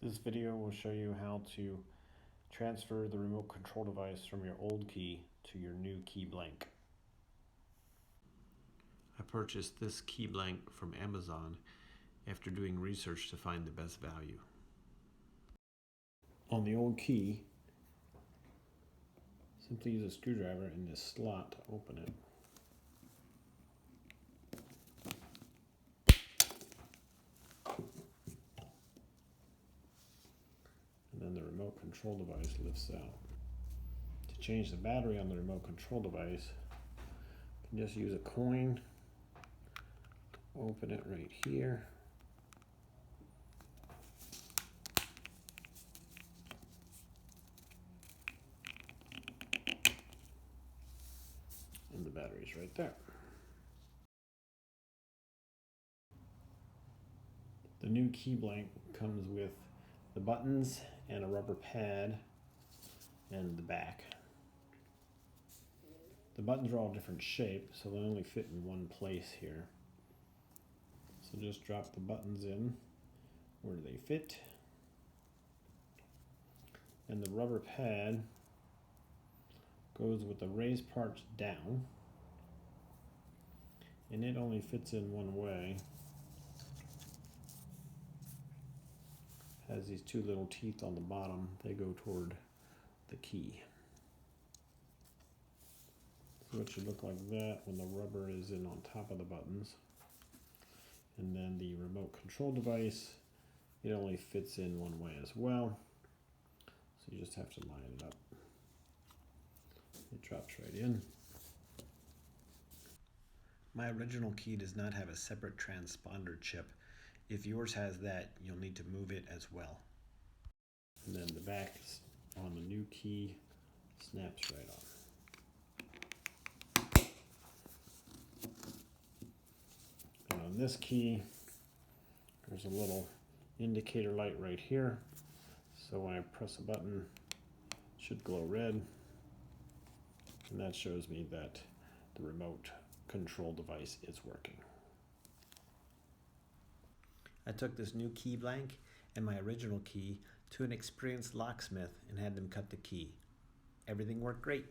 This video will show you how to transfer the remote control device from your old key to your new key blank. I purchased this key blank from Amazon after doing research to find the best value. On the old key, simply use a screwdriver in this slot to open it. And then the remote control device lifts out. To change the battery on the remote control device, you can just use a coin to open it right here. And the battery's right there. The new key blank comes with the buttons and a rubber pad and the back. The buttons are all different shape, so they only fit in one place here. So just drop the buttons in where they fit. And the rubber pad goes with the raised parts down. And it only fits in one way. Has these two little teeth on the bottom. They go toward the key. So it should look like that when the rubber is in on top of the buttons. And then the remote control device, it only fits in one way as well. So you just have to line it up. It drops right in. My original key does not have a separate transponder chip. If yours has that, you'll need to move it as well. And then the back on the new key snaps right on. And on this key, there's a little indicator light right here. So when I press a button, it should glow red. And that shows me that the remote control device is working. I took this new key blank and my original key to an experienced locksmith and had them cut the key. Everything worked great.